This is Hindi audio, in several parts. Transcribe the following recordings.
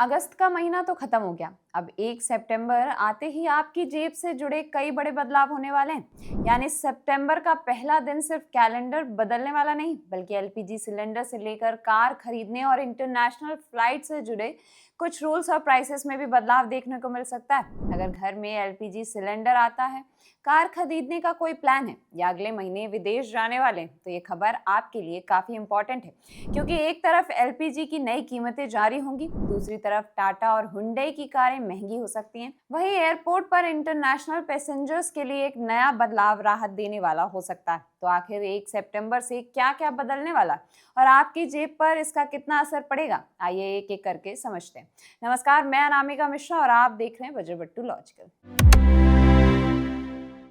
अगस्त का महीना तो खत्म हो गया। अब 1 सितंबर आते ही आपकी जेब से जुड़े कई बड़े बदलाव होने वाले हैं। यानी सितंबर का पहला दिन सिर्फ कैलेंडर बदलने वाला नहीं, बल्कि एलपीजी सिलेंडर से लेकर कार खरीदने और इंटरनेशनल फ्लाइट से जुड़े कुछ रूल्स और प्राइसेस में भी बदलाव देखने को मिल सकता है। अगर घर में एलपीजी सिलेंडर आता है, कार खरीदने का कोई प्लान है या अगले महीने विदेश जाने वाले हैं, तो ये खबर आपके लिए काफी इंपॉर्टेंट है। क्योंकि एक तरफ एलपीजी की नई कीमतें जारी होंगी, दूसरी तरफ टाटा और हुंडई की कारें महंगी हो सकती हैं। वहीं एयरपोर्ट पर इंटरनेशनल पैसेंजर्स के लिए एक नया बदलाव राहत देने वाला हो सकता है। तो आखिर 1 सितंबर से क्या क्या बदलने वाला और आपकी जेब पर इसका कितना असर पड़ेगा, आइए एक एक करके समझते हैं। नमस्कार, मैं अनामिका मिश्रा और आप देख रहे हैं वज्रवट्टू लॉजिकल।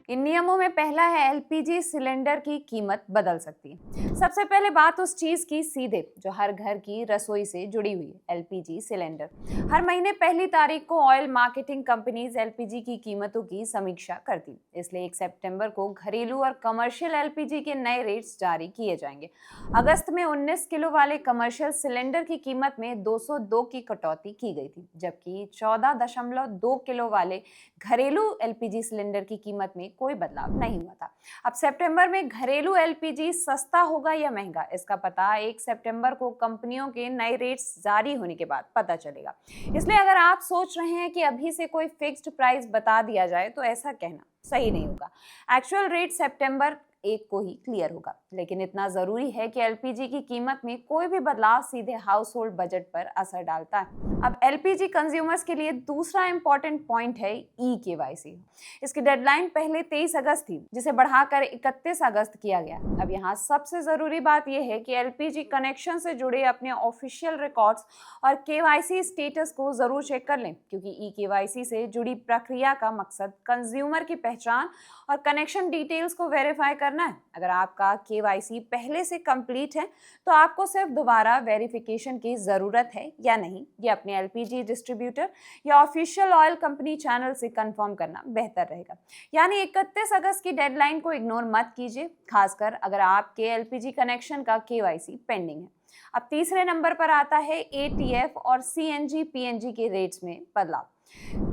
इन नियमों में पहला है, एलपीजी सिलेंडर की कीमत बदल सकती है। सबसे पहले बात उस चीज की सीधे जो हर घर की रसोई से जुड़ी हुई है, एलपीजी सिलेंडर। हर महीने पहली तारीख को ऑयल मार्केटिंग कंपनीज एलपीजी की कीमतों की समीक्षा करती, इसलिए 1 सितंबर को घरेलू और कमर्शियल एलपीजी के नए रेट्स जारी किए जाएंगे। अगस्त में 19 किलो वाले कमर्शियल सिलेंडर की कीमत में 202 की कटौती की गई थी, जबकि 14.2 किलो वाले घरेलू एलपीजी सिलेंडर की कीमत में कोई बदलाव नहीं हुआ था। अब सितंबर में घरेलू एलपीजी सस्ता होगा या महंगा, इसका पता 1 सितंबर को कंपनियों के नए रेट्स जारी होने के बाद पता चलेगा। इसलिए अगर आप सोच रहे हैं कि अभी से कोई फिक्स्ड प्राइस बता दिया जाए, तो ऐसा कहना सही नहीं होगा। एक्चुअल रेट सितंबर 1 को ही क्लियर होगा। लेकिन इतना जरूरी है कि एलपीजी की कीमत में कोई भी बदलाव सीधे हाउस होल्ड बजट पर असर डालता है। अब एलपीजी कंज्यूमर्स के लिए दूसरा इंपॉर्टेंट पॉइंट है ई केवाईसी। इसकी डेडलाइन पहले 23 अगस्त थी, जिसे बढ़ाकर 31 अगस्त किया गया। अब यहाँ सबसे जरूरी बात यह है कि एलपीजी कनेक्शन से जुड़े अपने ऑफिशियल रिकॉर्ड्स और केवाईसी स्टेटस को जरूर चेक कर लें, क्योंकि ई केवाईसी से जुड़ी प्रक्रिया का मकसद कंज्यूमर की पहचान और कनेक्शन डिटेल्स को वेरीफाई करना है। अगर आपका केवाईसी पहले से कंप्लीट है, तो आपको सिर्फ दोबारा वेरिफिकेशन की जरूरत है या नहीं, ये अपने एलपीजी डिस्ट्रीब्यूटर या ऑफिशियल ऑयल कंपनी चैनल से कंफर्म करना बेहतर रहेगा। यानी 31 अगस्त की डेडलाइन को इग्नोर मत कीजिए, खासकर अगर आपके एलपीजी कनेक्शन का केवाईसी पेंडिंग है। अब तीसरे नंबर पर आता है एटीएफ और सीएनजी पीएनजी के रेट्स में बदलाव।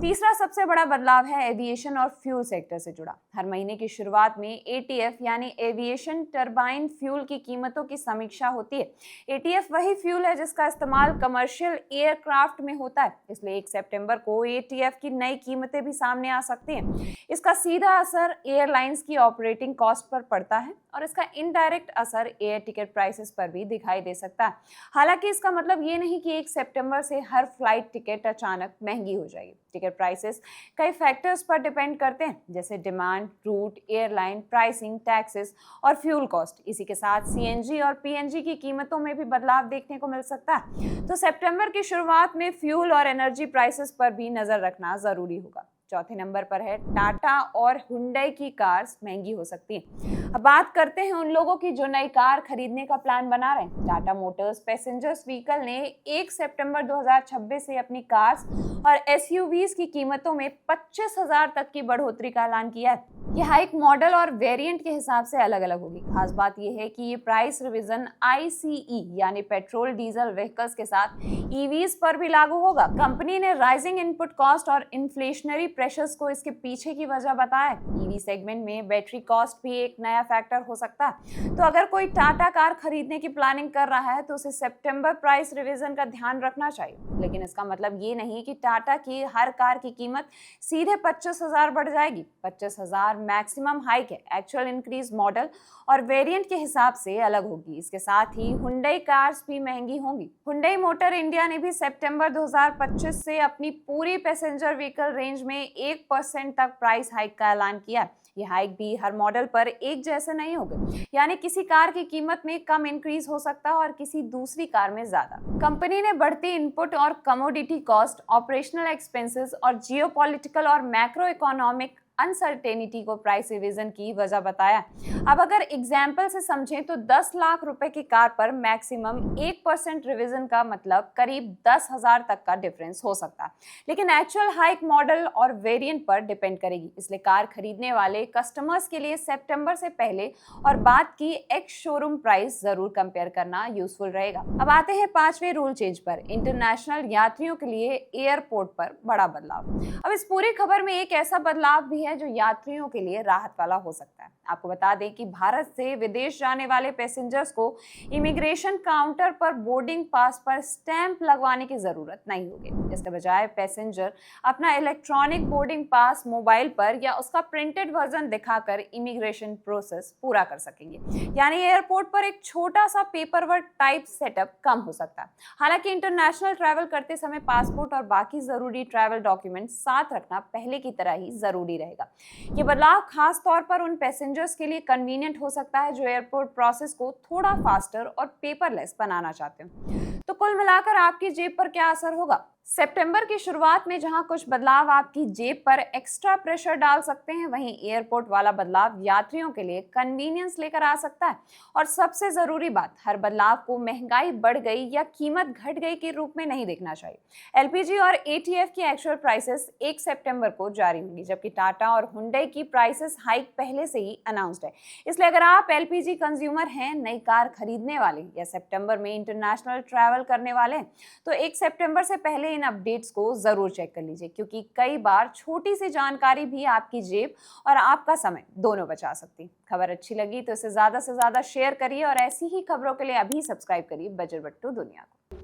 तीसरा सबसे बड़ा बदलाव है एविएशन और फ्यूल सेक्टर से जुड़ा। हर महीने की शुरुआत में एटीएफ यानी एविएशन टरबाइन फ्यूल की कीमतों की समीक्षा होती है। एटीएफ वही फ्यूल है जिसका इस्तेमाल कमर्शियल एयरक्राफ्ट में होता है, इसलिए 1 सितंबर को एटीएफ की नई कीमतें भी सामने आ सकती हैं। इसका सीधा असर एयरलाइंस की ऑपरेटिंग कॉस्ट पर पड़ता है और इसका इनडायरेक्ट असर एयर टिकट प्राइसेस पर भी दिखाई दे सकता है। हालांकि इसका मतलब ये नहीं कि 1 सितंबर से हर फ्लाइट टिकट अचानक महंगी हो जाएगी। टिकट प्राइसेस कई फैक्टर्स पर डिपेंड करते हैं, जैसे demand, route, airline, pricing, taxes और फ्यूल कॉस्ट। इसी के साथ सीएनजी और पीएनजी की कीमतों में भी बदलाव देखने को मिल सकता है। तो सितंबर की शुरुआत में फ्यूल और एनर्जी प्राइसेस पर भी नजर रखना जरूरी होगा। चौथे नंबर पर है, टाटा और हुंडई की कार्स महंगी हो सकती हैं। अब बात करते हैं उन लोगों की जो नई कार खरीदने का प्लान बना रहे हैं। टाटा मोटर्स पैसेंजर्स व्हीकल ने 1 सितंबर 2026 से अपनी कार्स और एसयूवीज की कीमतों में 25,000 तक की बढ़ोतरी का ऐलान किया है। यह हाइक मॉडल और वेरिएंट के हिसाब से अलग अलग होगी। खास बात यह है कि ये प्राइस रिवीजन आईसीई यानी पेट्रोल डीजल व्हीकल्स के साथ ईवीज पर भी लागू होगा। कंपनी ने राइजिंग इनपुट कॉस्ट और इन्फ्लेशनरी प्रेशर्स को इसके पीछे की वजह बताया है। ईवी सेगमेंट में बैटरी कॉस्ट भी एक नया फैक्टर हो सकता है। तो अगर कोई टाटा कार खरीदने की प्लानिंग कर रहा है, तो उसे सितंबर प्राइस रिवीजन का ध्यान रखना चाहिए। लेकिन इसका मतलब ये नहीं कि टाटा की हर कार की कीमत सीधे 25,000 बढ़ जाएगी। 25,000 मैक्सिमम हाइक है। एक्चुअल इंक्रीज मॉडल और वेरिएंट के हिसाब से अलग होगी। इसके साथ ही हुंडई कार्स भी महंगी होंगी। हुंडई मोटर इंडिया ने भी सितंबर 2025 से अपनी पूरी पैसेंजर व्हीकल रेंज में 1% तक प्राइस हाइक का ऐलान किया। ये हाइक भी हर मॉडल पर एक जैसे नहीं होगा, यानी किसी कार की कीमत में कम इंक्रीज हो सकता है और किसी दूसरी कार में ज्यादा। कंपनी ने बढ़ती इनपुट और कमोडिटी कॉस्ट, ऑपरेशनल एक्सपेंसेस और जियोपॉलिटिकल और मैक्रो इकोनॉमिक अनसर्टेनिटी को प्राइस रिवीजन की वजह बताया। अब अगर एग्जाम्पल से समझें तो 10 लाख रुपए की कार पर मैक्सिमम 1% रिवीजन का मतलब करीब 10,000 तक का डिफरेंस हो सकता है, लेकिन एक्चुअल हाइक मॉडल और वेरिएंट पर डिपेंड करेगी। इसलिए कार खरीदने वाले कस्टमर्स के लिए सितंबर से पहले और बाद की एक्स शोरूम प्राइस जरूर कंपेयर करना यूजफुल रहेगा। अब आते हैं 5वें रूल चेंज पर, इंटरनेशनल यात्रियों के लिए एयरपोर्ट पर बड़ा बदलाव। अब इस पूरी खबर में एक ऐसा बदलाव भी है जो यात्रियों के लिए राहत वाला हो सकता है। आपको बता दें कि भारत से विदेश जाने वाले पैसेंजर्स को इमिग्रेशन काउंटर पर बोर्डिंग पास पर स्टैंप लगवाने की जरूरत नहीं होगी। इसके बजाय पैसेंजर अपना इलेक्ट्रॉनिक बोर्डिंग पास मोबाइल पर या उसका प्रिंटेड वर्जन दिखाकर इमिग्रेशन प्रोसेस पूरा कर सकेंगे। यानी एयरपोर्ट पर एक छोटा सा पेपर वर्क टाइप सेटअप कम हो सकता है। हालांकि इंटरनेशनल ट्रैवल करते समय पासपोर्ट और बाकी जरूरी ट्रैवल डॉक्यूमेंट साथ रखना पहले की तरह ही जरूरी रहेगा। ये बदलाव खास तौर पर उन पैसेंजर्स के लिए कन्वीनियंट हो सकता है जो एयरपोर्ट प्रोसेस को थोड़ा फास्टर और पेपरलेस बनाना चाहते हो। तो कुल मिलाकर आपकी जेब पर क्या असर होगा? सितंबर की शुरुआत में जहां कुछ बदलाव आपकी जेब पर एक्स्ट्रा प्रेशर डाल सकते हैं, वहीं एयरपोर्ट वाला बदलाव यात्रियों के लिए कन्वीनियंस लेकर आ सकता है। और सबसे जरूरी बात, हर बदलाव को महंगाई बढ़ गई या कीमत घट गई के रूप में नहीं देखना चाहिए। एलपीजी और एटीएफ की एक्चुअल प्राइसेस 1 सितंबर को जारी होंगी, जबकि टाटा और हुंडई की प्राइसेस हाइक पहले से ही अनाउंस्ड है। इसलिए अगर आप एलपीजी कंज्यूमर हैं, नई कार खरीदने वाले या सितंबर में इंटरनेशनल ट्रैवल करने वाले हैं, तो 1 सितंबर से पहले इन अपडेट्स को जरूर चेक कर लीजिए, क्योंकि कई बार छोटी सी जानकारी भी आपकी जेब और आपका समय दोनों बचा सकती है। खबर अच्छी लगी तो इसे ज्यादा से ज्यादा शेयर करिए और ऐसी ही खबरों के लिए अभी सब्सक्राइब करिए बजट बट्टू दुनिया को।